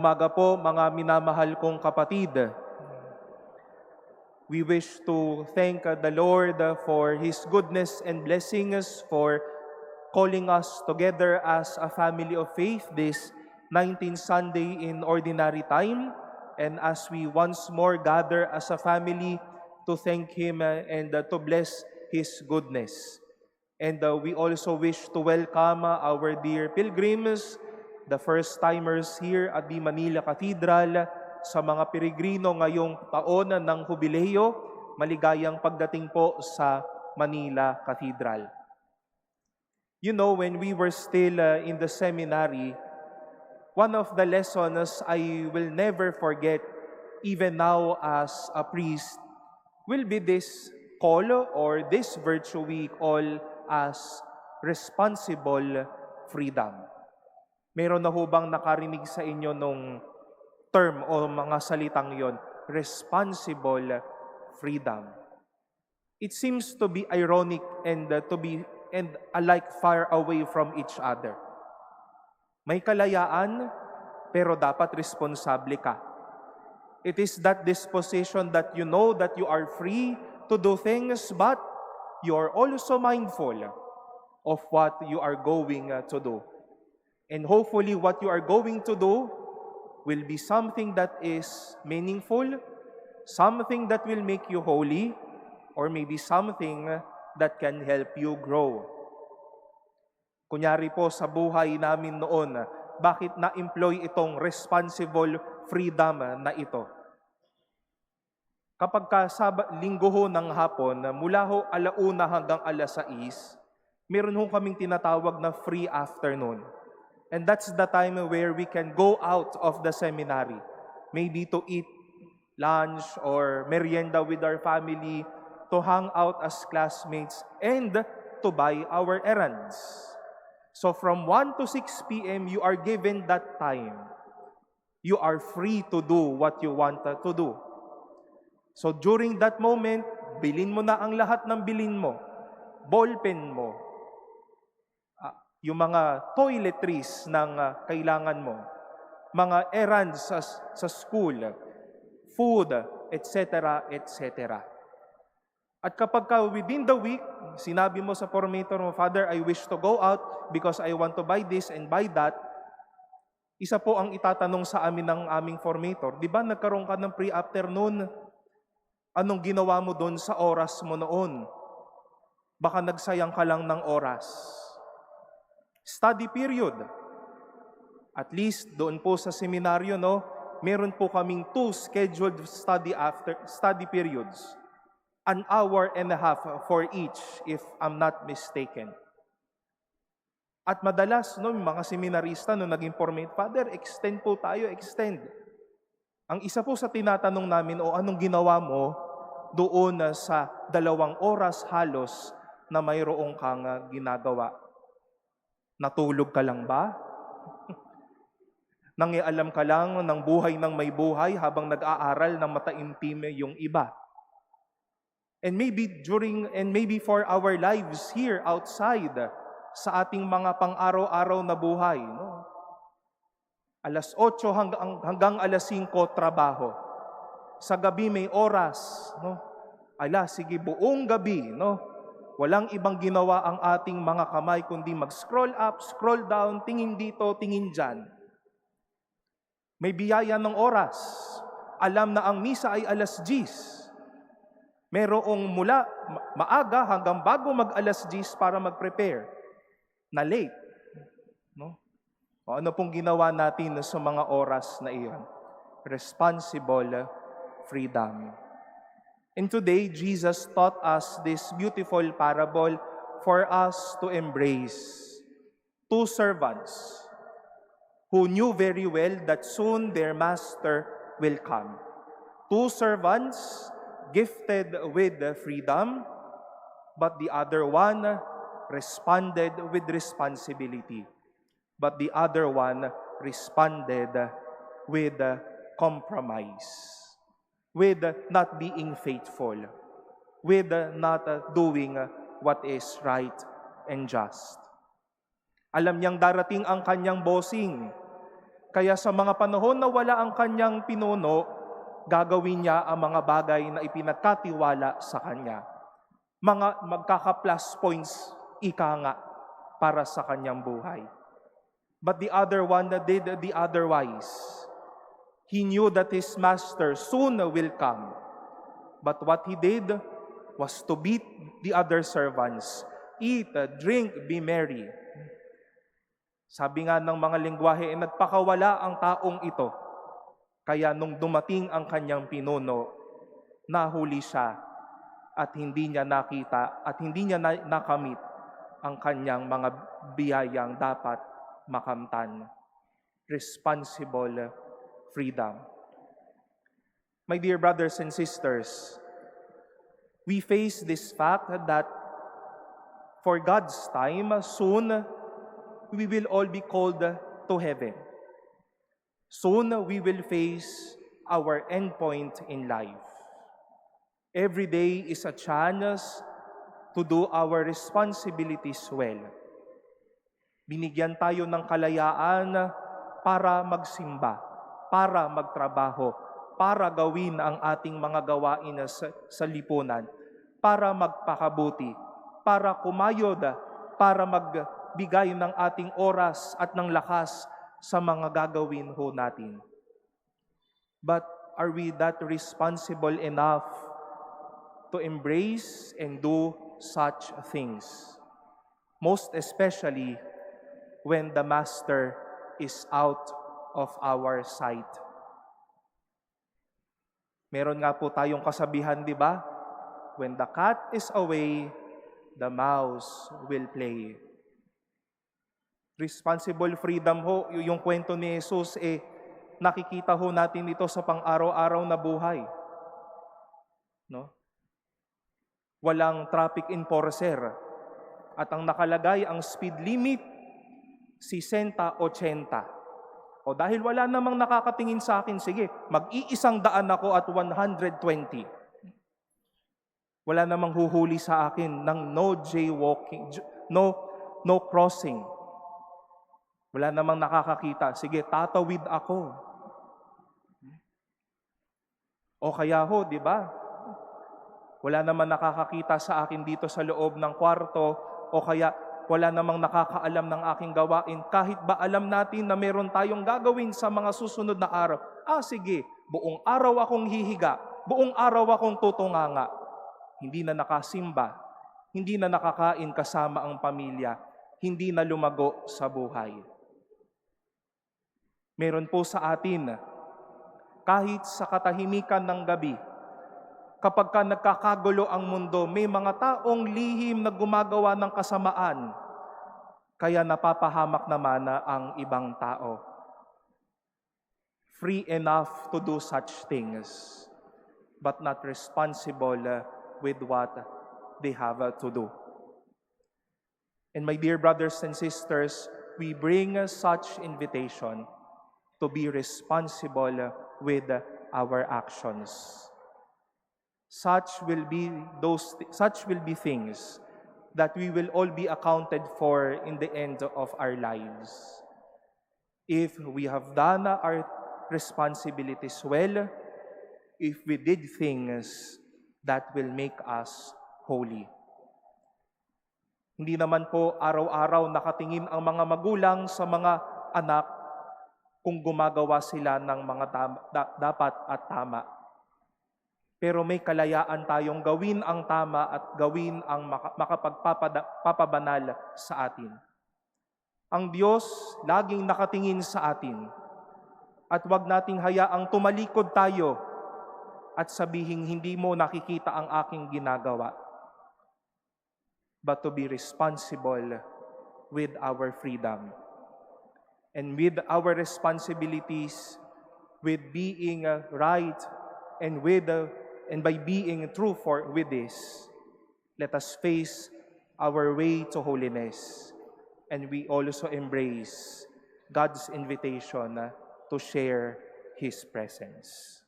Umaga po mga minamahal kong kapatid. We wish to thank the Lord for His goodness and blessings, for calling us together as a family of faith this 19th Sunday in Ordinary Time. And as we once more gather as a family to thank Him and to bless His goodness. And we also wish to welcome our dear pilgrims, the first-timers here at the Manila Cathedral, sa mga peregrino ngayong taon ng Jubileo. Maligayang pagdating po sa Manila Cathedral. You know, when we were still in the seminary, one of the lessons I will never forget, even now as a priest, will be this call or this virtue we call as responsible freedom. Meron na ho bang nakarinig sa inyo nung term o mga salitang yon, responsible freedom? It seems to be ironic and alike far away from each other. May kalayaan, pero dapat responsable ka. It is that disposition that you know that you are free to do things, but you are also mindful of what you are going to do. And hopefully what you are going to do will be something that is meaningful, something that will make you holy, or maybe something that can help you grow. Kunyari po sa buhay namin noon, bakit na-employ itong responsible freedom na ito? Kapag linggo ho ng hapon, mula ho 1:00 hanggang 6:00, meron ho kaming tinatawag na free afternoon. And that's the time where we can go out of the seminary, maybe to eat lunch or merienda with our family, to hang out as classmates, and to buy our errands. So from 1 to 6 p.m., you are given that time. You are free to do what you want to do. So during that moment, bilin mo na ang lahat ng bilin mo, ballpen mo, yung mga toiletries ng kailangan mo, mga errands sa school, food, etc., etc. At kapag within the week, sinabi mo sa formator mo, Father, I wish to go out because I want to buy this and buy that, isa po ang itatanong sa amin ng aming formator, di ba nagkaroon ka ng pre-afternoon? Anong ginawa mo doon sa oras mo noon? Baka nagsayang ka lang ng oras. Study period. At least doon po sa seminaryo, meron po kaming 2 scheduled study periods. 1.5 hours for each, if I'm not mistaken. At madalas, mga seminarista, naging formate, Father, extend po tayo, extend. Ang isa po sa tinatanong namin, anong ginawa mo doon sa 2 oras halos na mayroong kang ginagawa? Natulog ka lang ba? Nangialam ka lang ng buhay ng may buhay habang nag-aaral ng mataimtim yung iba? And maybe for our lives here outside, sa ating mga pang-araw-araw na buhay, 8:00 hanggang 5:00 trabaho. Sa gabi may oras, sige, buong gabi, walang ibang ginawa ang ating mga kamay kundi mag-scroll up, scroll down, tingin dito, tingin dyan. May biyaya ng oras. Alam na ang misa ay 10:00. Merong mula maaga hanggang bago mag 10:00 para mag-prepare. Na late. Ano pong ginawa natin sa mga oras na iyon? Responsible freedom. And today, Jesus taught us this beautiful parable for us to embrace. 2 servants who knew very well that soon their master will come. 2 servants gifted with freedom, but the other one responded with responsibility. But the other one responded with compromise, with not being faithful, with not doing what is right and just. Alam niyang darating ang kanyang bossing. Kaya sa mga panahon na wala ang kanyang pinuno, gagawin niya ang mga bagay na ipinagkatiwala sa kanya. Mga magkaka-plus points, ika nga, para sa kanyang buhay. But the other one that did the otherwise. He knew that his master soon will come. But what he did was to beat the other servants. Eat, drink, be merry. Sabi nga ng mga lengguwahe, nagpakawala ang taong ito. Kaya nung dumating ang kanyang pinuno, nahuli siya at hindi niya nakita at hindi niya nakamit ang kanyang mga biyayang dapat makamtan. Responsible freedom. My dear brothers and sisters, we face this fact that for God's time, soon we will all be called to heaven. Soon we will face our endpoint in life. Every day is a chance to do our responsibilities well. Binigyan tayo ng kalayaan para magsimba, para magtrabaho, para gawin ang ating mga gawain sa lipunan, para magpakabuti, para kumayod, para magbigay ng ating oras at ng lakas sa mga gagawin ho natin. But are we that responsible enough to embrace and do such things? Most especially when the Master is out of our sight. Meron nga po tayong kasabihan, di ba? When the cat is away, the mouse will play. Responsible freedom ho, yung kwento ni Jesus, nakikita ho natin ito sa pang-araw-araw na buhay. No? Walang traffic enforcer. At ang nakalagay, ang speed limit, 60-80. O dahil wala namang nakakatingin sa akin, sige, mag-iisang daan ako at 120. Wala namang huhuli sa akin ng no jaywalking, no crossing. Wala namang nakakakita, sige, tatawid ako. O kaya ho, di ba? Wala namang nakakakita sa akin dito sa loob ng kwarto, o kaya wala namang nakakaalam ng aking gawain, kahit ba alam natin na meron tayong gagawin sa mga susunod na araw. Sige, buong araw akong hihiga, buong araw akong tutunganga. Hindi na nakasimba, hindi na nakakain kasama ang pamilya, hindi na lumago sa buhay. Meron po sa atin, kahit sa katahimikan ng gabi, kapag ka nagkakagulo ang mundo, may mga taong lihim na gumagawa ng kasamaan, kaya napapahamak naman na ang ibang tao. Free enough to do such things, but not responsible with what they have to do. And my dear brothers and sisters, we bring such invitation to be responsible with our actions. Such will be things that we will all be accounted for in the end of our lives. If we have done our responsibilities well, if we did things that will make us holy. Hindi naman po araw-araw nakatingin ang mga magulang sa mga anak kung gumagawa sila ng mga dapat at tama. Pero may kalayaan tayong gawin ang tama at gawin ang makapagpapabanal sa atin. Ang Diyos laging nakatingin sa atin at huwag nating hayaang tumalikod tayo at sabihin, hindi mo nakikita ang aking ginagawa. But to be responsible with our freedom and with our responsibilities, with being right and by being true with this, let us face our way to holiness, and we also embrace God's invitation to share His presence.